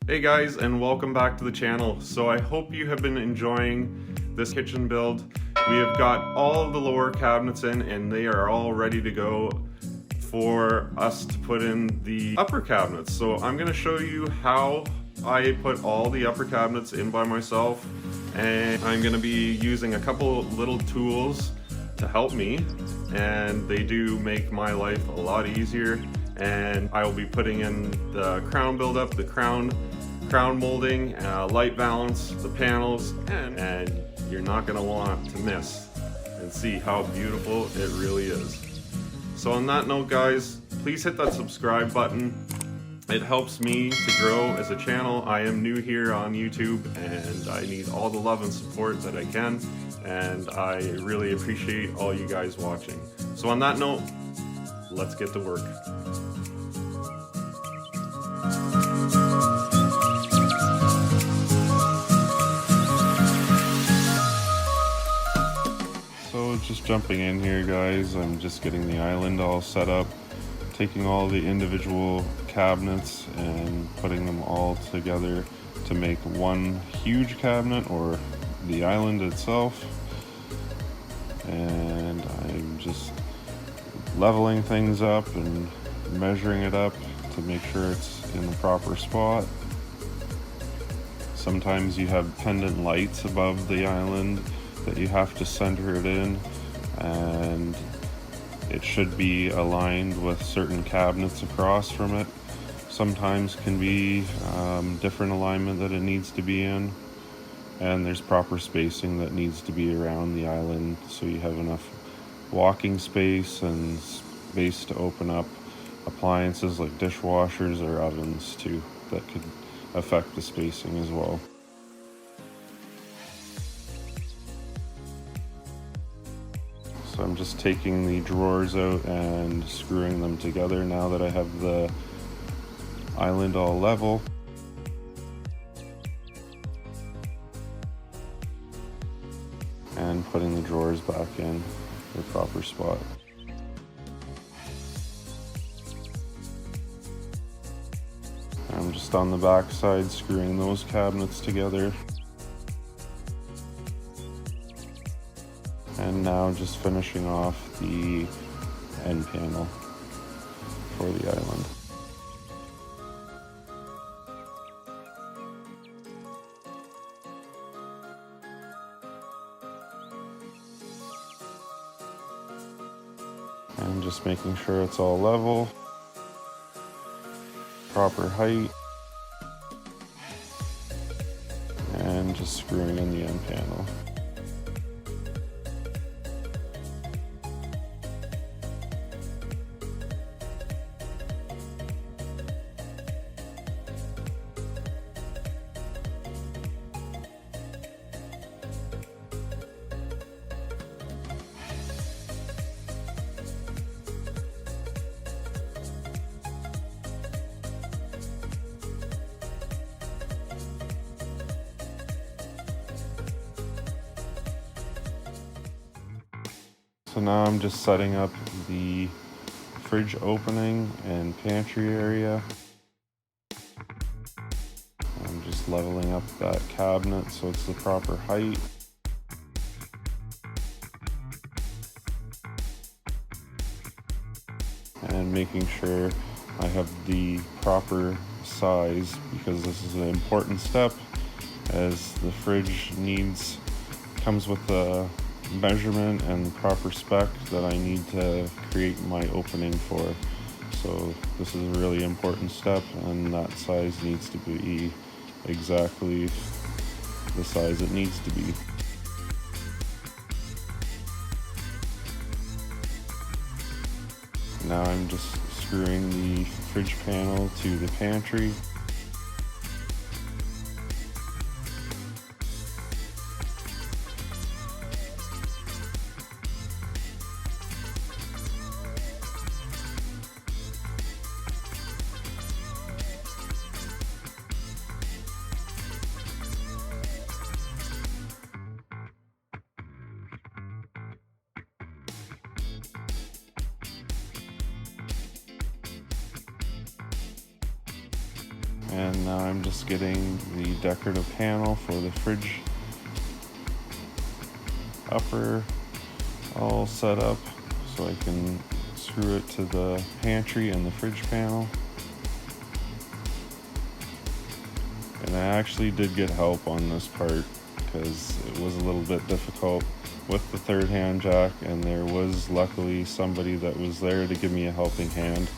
Hey guys, and welcome back to the channel. So I hope you have been enjoying this kitchen build. We have got all of the lower cabinets in and they are all ready to go for us to put in the upper cabinets. So I'm going to show you how I put all the upper cabinets in by myself, and I'm going to be using a couple little tools to help me, and they do make my life a lot easier. And I will be putting in the crown buildup, the crown molding, light balance, the panels, and you're not going to want to miss and see how beautiful it really is. So on that note guys, please hit that subscribe button. It helps me to grow as a channel. I am new here on YouTube and I need all the love and support that I can, and I really appreciate all you guys watching. So on that note, let's get to work. So just jumping in here guys, I'm just getting the island all set up, taking all the individual cabinets and putting them all together to make one huge cabinet, or the island itself. And I'm just leveling things up and measuring it up to make sure it's in the proper spot. Sometimes you have pendant lights above the island that you have to center it in, and it should be aligned with certain cabinets across from it. Sometimes can be different alignment that it needs to be in, and there's proper spacing that needs to be around the island so you have enough walking space and space to open up appliances like dishwashers or ovens too, that could affect the spacing as well. So I'm just taking the drawers out and screwing them together now that I have the island all level. And putting the drawers back in their proper spot. I'm just on the back side screwing those cabinets together. And now just finishing off the end panel for the island. And just making sure it's all level, proper height, and just screwing in the end panel. So now I'm just setting up the fridge opening and pantry area. I'm just leveling up that cabinet so it's the proper height. And making sure I have the proper size, because this is an important step, as the fridge comes with a measurement and proper spec that I need to create my opening for. So this is a really important step, and that size needs to be exactly the size it needs to be. Now I'm just screwing the fridge panel to the pantry. And now I'm just getting the decorative panel for the fridge upper all set up so I can screw it to the pantry and the fridge panel. And I actually did get help on this part because it was a little bit difficult with the third hand jack, and there was luckily somebody that was there to give me a helping hand,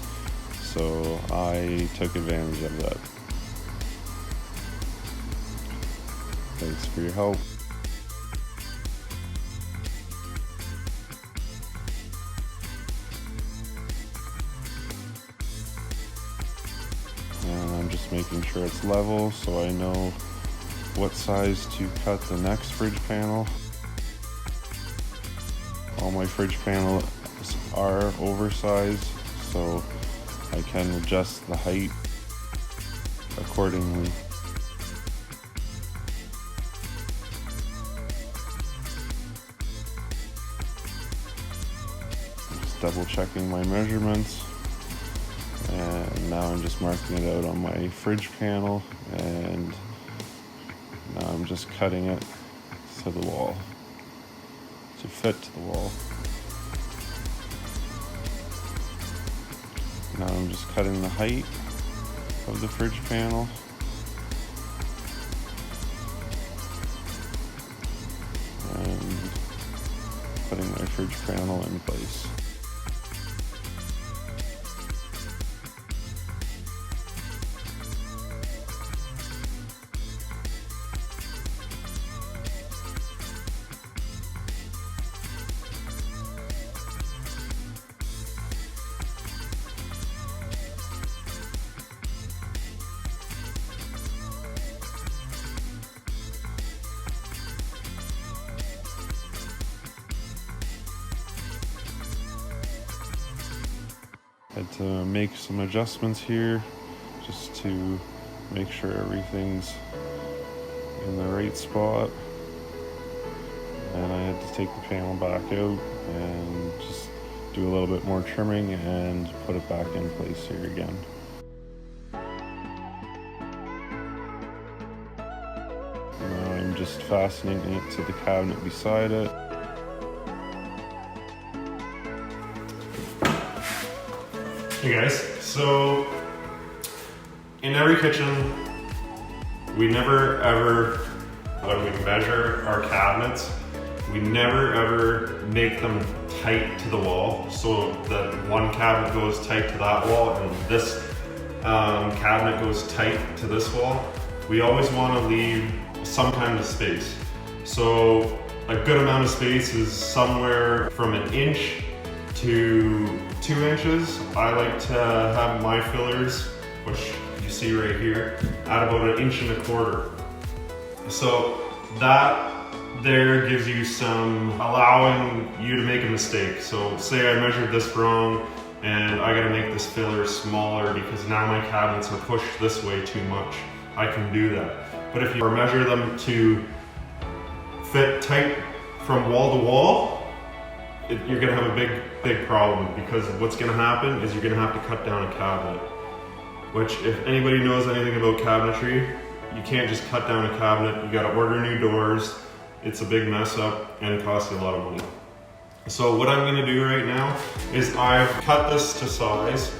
so I took advantage of that. Thanks for your help. And I'm just making sure it's level so I know what size to cut the next fridge panel. All my fridge panels are oversized, so I can adjust the height accordingly. Just double checking my measurements. And now I'm just marking it out on my fridge panel, and now I'm just cutting it to the wall, to fit to the wall. Now I'm just cutting the height of the fridge panel. And putting my fridge panel in place. Had to make some adjustments here just to make sure everything's in the right spot. And I had to take the panel back out and just do a little bit more trimming and put it back in place here again. Now I'm just fastening it to the cabinet beside it. Hey guys, so in every kitchen, we never ever, when we measure our cabinets, we never ever make them tight to the wall, so that one cabinet goes tight to that wall and this cabinet goes tight to this wall. We always want to leave some kind of space. So a good amount of space is somewhere from 1 inch to 2 inches. I like to have my fillers, which you see right here, at about 1.25 inches. So that there gives you some allowing you to make a mistake. So say I measured this wrong and I gotta make this filler smaller because now my cabinets are pushed this way too much. I can do that. But if you measure them to fit tight from wall to wall, you're gonna have a big problem, because what's gonna happen is you're gonna have to cut down a cabinet. Which, if anybody knows anything about cabinetry, you can't just cut down a cabinet. You gotta order new doors. It's a big mess up and it costs you a lot of money. So what I'm gonna do right now is I've cut this to size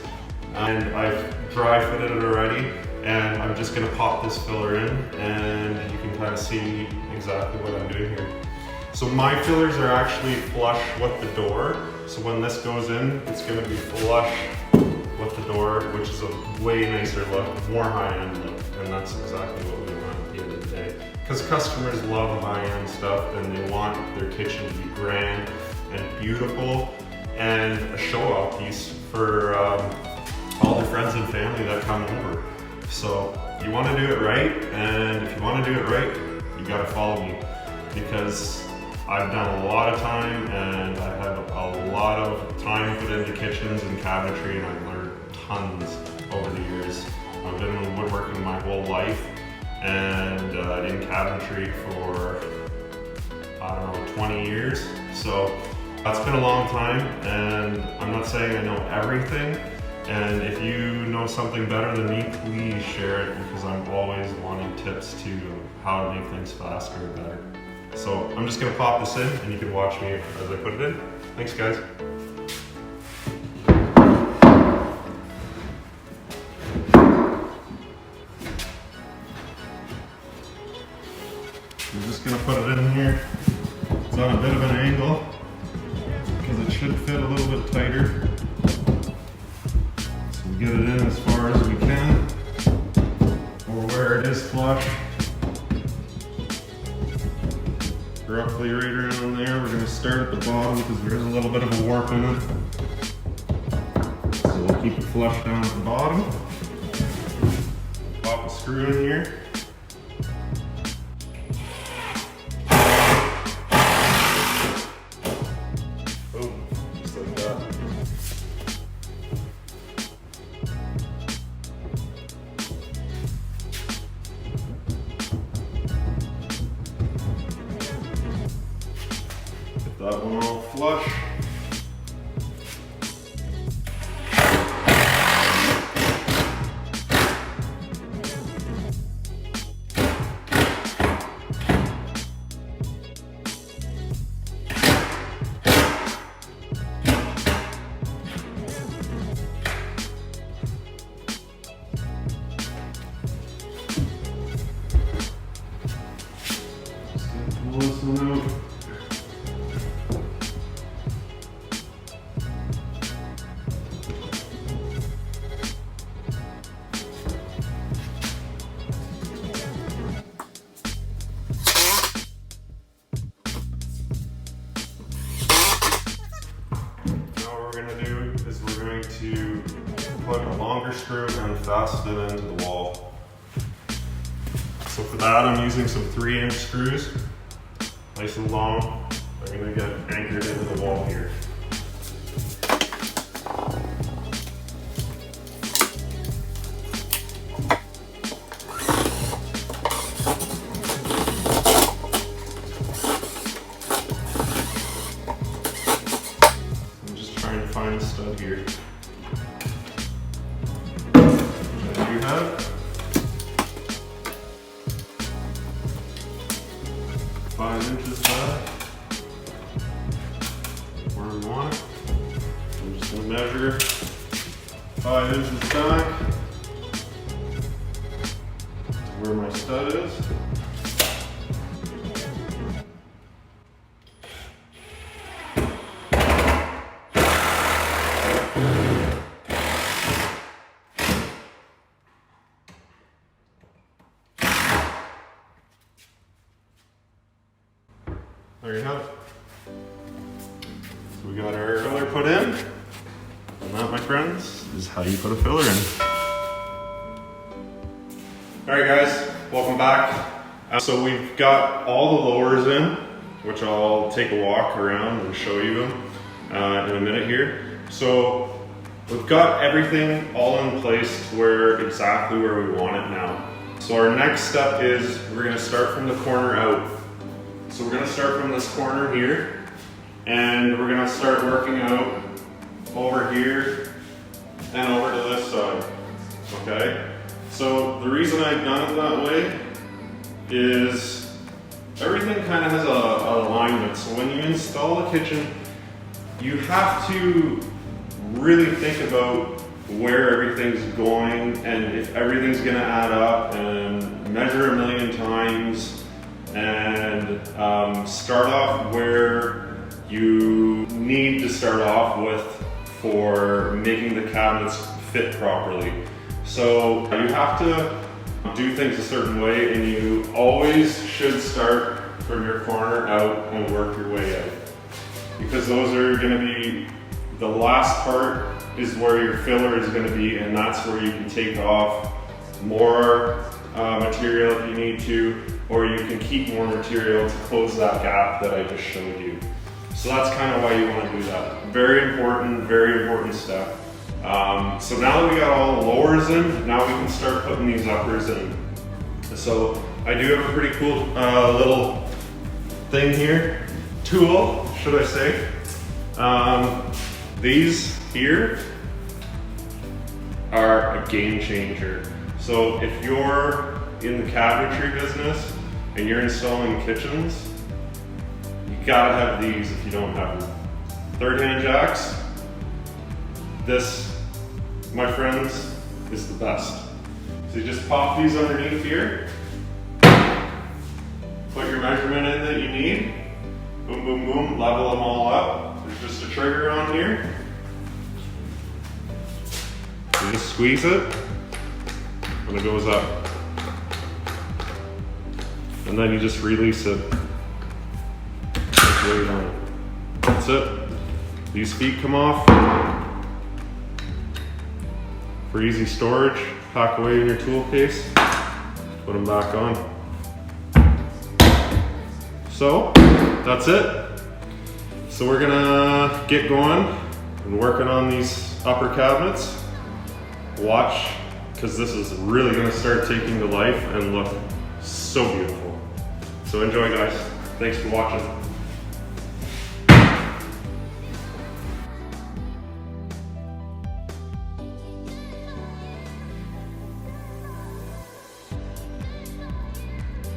and I've dry fitted it already, and I'm just gonna pop this filler in and you can kind of see exactly what I'm doing here. So my fillers are actually flush with the door. So when this goes in, it's gonna be flush with the door, which is a way nicer look, more high-end look, and that's exactly what we want at the end of the day. Because customers love high-end stuff and they want their kitchen to be grand and beautiful and a show-off piece for all their friends and family that come over. So you want to do it right, and if you want to do it right, you got to follow me, because I've done a lot of time and I have a lot of time put into kitchens and cabinetry, and I've learned tons over the years. I've been in woodworking my whole life and in cabinetry for, I don't know, 20 years. So that's been a long time, and I'm not saying I know everything, And if you know something better than me, please share it, because I'm always wanting tips to how to make things faster and better. So I'm just gonna pop this in and you can watch me as I put it in. Thanks guys. I'm just gonna put it in here. It's on a bit of an angle because it should fit a little bit tighter. So we get it in as far as we can, or where it is flush. Roughly right around there. We're gonna start at the bottom because there is a little bit of a warp in it. So we'll keep it flush down at the bottom. Pop a screw in here. That one all flush. Just pull this one out. We're going to put a longer screw and fasten it into the wall. So for that I'm using some 3-inch screws, nice and long. They're going to get anchored into the wall here. Find a stud here. As you have 5 inches back where we want it. I'm just going to measure 5 inches back to where my stud is. There you have it. So we got our filler put in, and that, my friends, is how you put a filler in. Alright guys, welcome back. So we've got all the lowers in, which I'll take a walk around and show you them in a minute here. So we've got everything all in place to exactly where we want it now. So our next step is we're going to start from the corner out. So we're going to start from this corner here, and we're going to start working out over here and over to this side, okay? So the reason I've done it that way is everything kind of has an alignment. So when you install a kitchen, you have to really think about where everything's going and if everything's going to add up, and measure a million times, and start off where you need to start off with for making the cabinets fit properly. So you have to do things a certain way, and you always should start from your corner out and work your way out, because those are going to be, the last part is where your filler is going to be, and that's where you can take off more material if you need to, or you can keep more material to close that gap that I just showed you. So that's kind of why you want to do that. Very important step. So now that we got all the lowers in, now we can start putting these uppers in. So I do have a pretty cool little thing here, tool, should I say. These here are a game changer. So if you're in the cabinetry business and you're installing kitchens, you gotta have these if you don't have them. Third hand jacks, this, my friends, is the best. So you just pop these underneath here, put your measurement in that you need, boom, boom, boom, level them all up. There's just a trigger on here. You just squeeze it, and it goes up. And then you just release it. Just weight on it. That's it. These feet come off. For easy storage, pack away in your tool case, put them back on. So, that's it. So we're gonna get going and working on these upper cabinets. Watch, because this is really gonna start taking to life and look so beautiful. So enjoy, guys. Thanks for watching.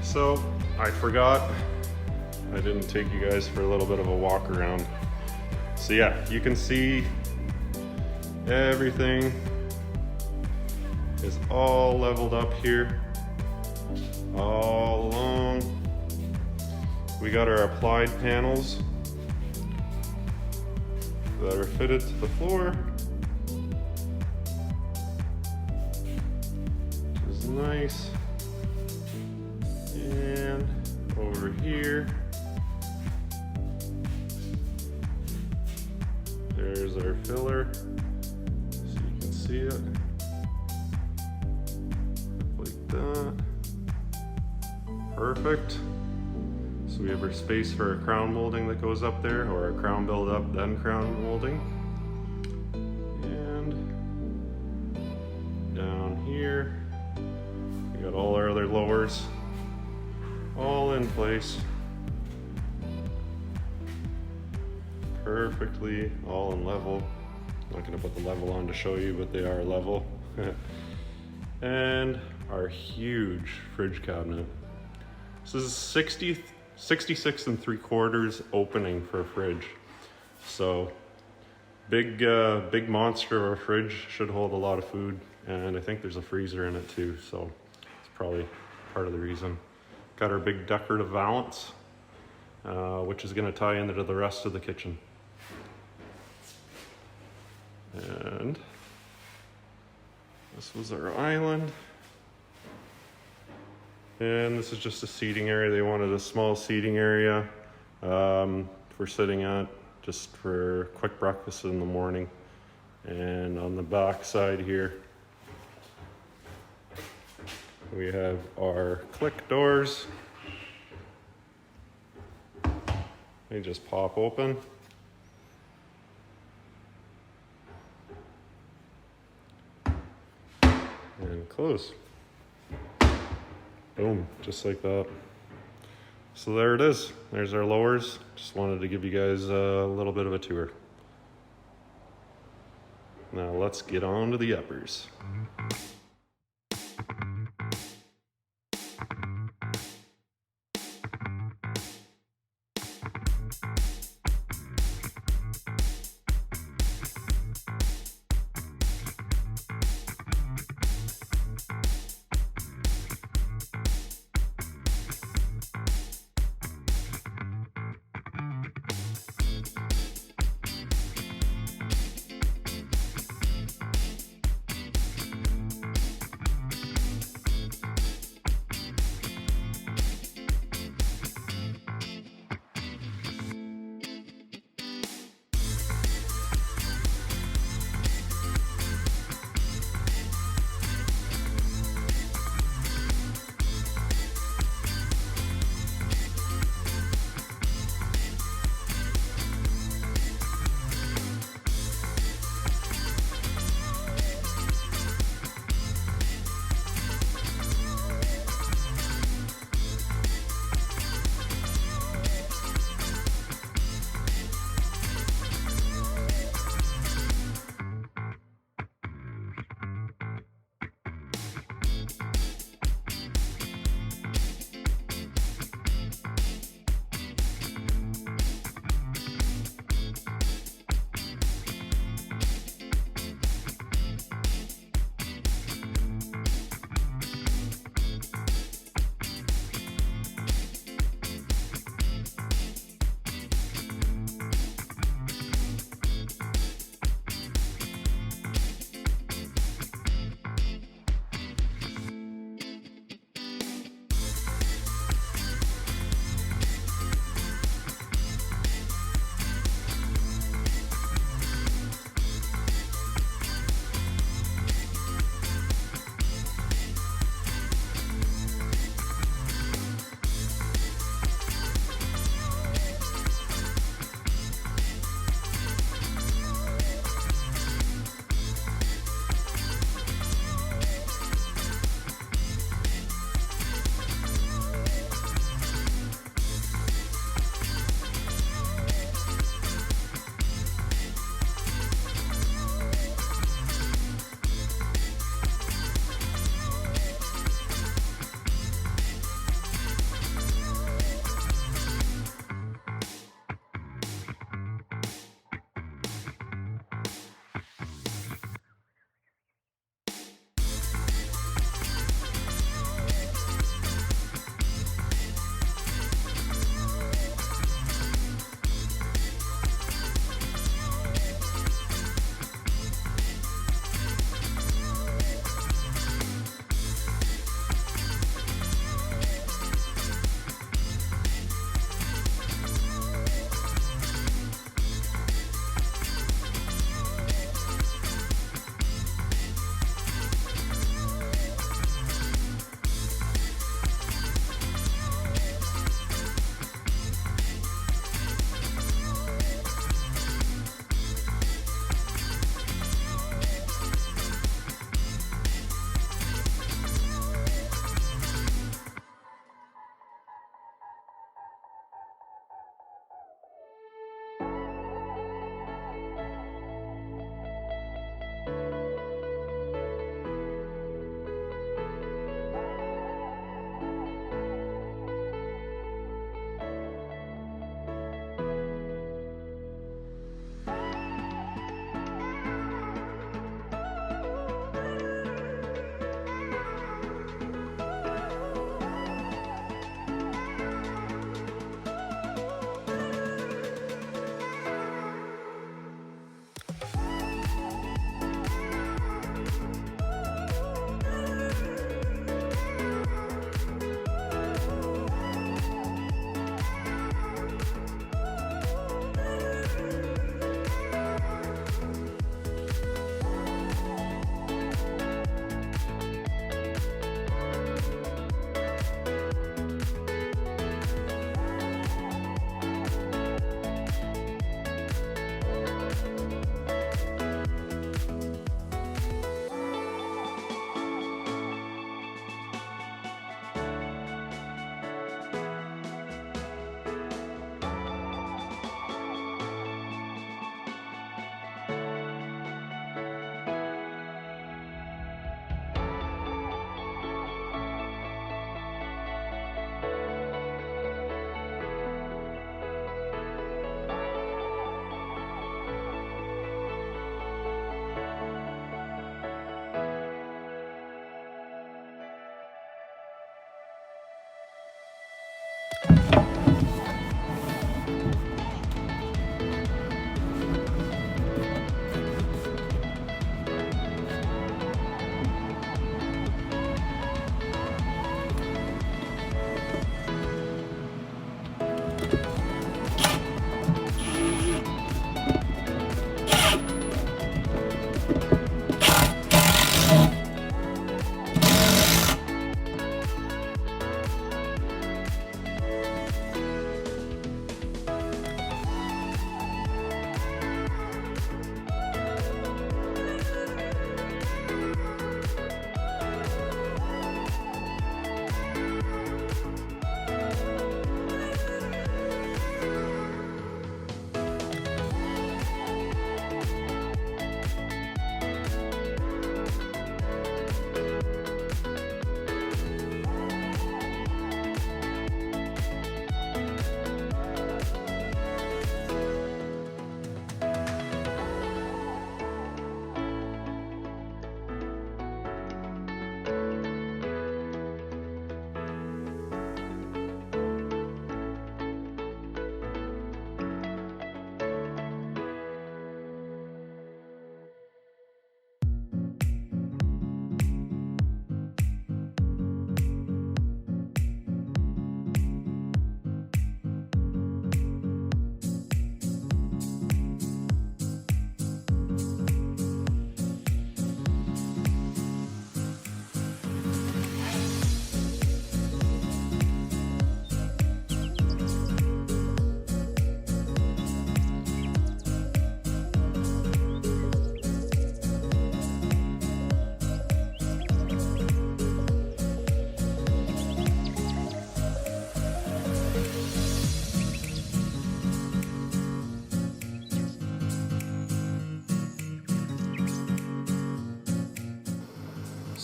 So, I forgot, I didn't take you guys for a little bit of a walk around. So yeah, you can see everything is all leveled up here, all along. We got our applied panels that are fitted to the floor, which is nice. And over here, there's our filler, so you can see it. Like that. Perfect. So we have our space for a crown molding that goes up there, or a crown build up, then crown molding. And down here, we got all our other lowers all in place. Perfectly, all in level. I'm not gonna put the level on to show you, but they are level. And our huge fridge cabinet. This is 66 3/4 opening for a fridge. So big monster of a fridge, should hold a lot of food. And I think there's a freezer in it too, so it's probably part of the reason. Got our big decorative valance, which is gonna tie into the rest of the kitchen. And this was our island. And this is just a seating area. They wanted a small seating area for sitting at, just for quick breakfast in the morning. And on the back side here, we have our click doors. They just pop open. And close. Boom, just like that. So there it is. There's our lowers. Just wanted to give you guys a little bit of a tour. Now let's get on to the uppers.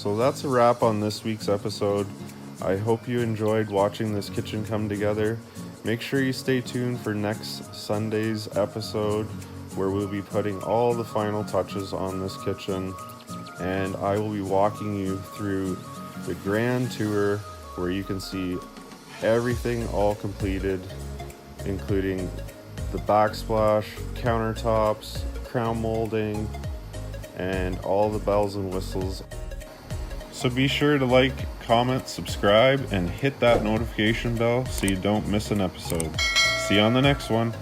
So that's a wrap on this week's episode. I hope you enjoyed watching this kitchen come together. Make sure you stay tuned for next Sunday's episode, where we'll be putting all the final touches on this kitchen, and I will be walking you through the grand tour where you can see everything all completed, including the backsplash, countertops, crown molding, and all the bells and whistles. So be sure to like, comment, subscribe, and hit that notification bell so you don't miss an episode. See you on the next one.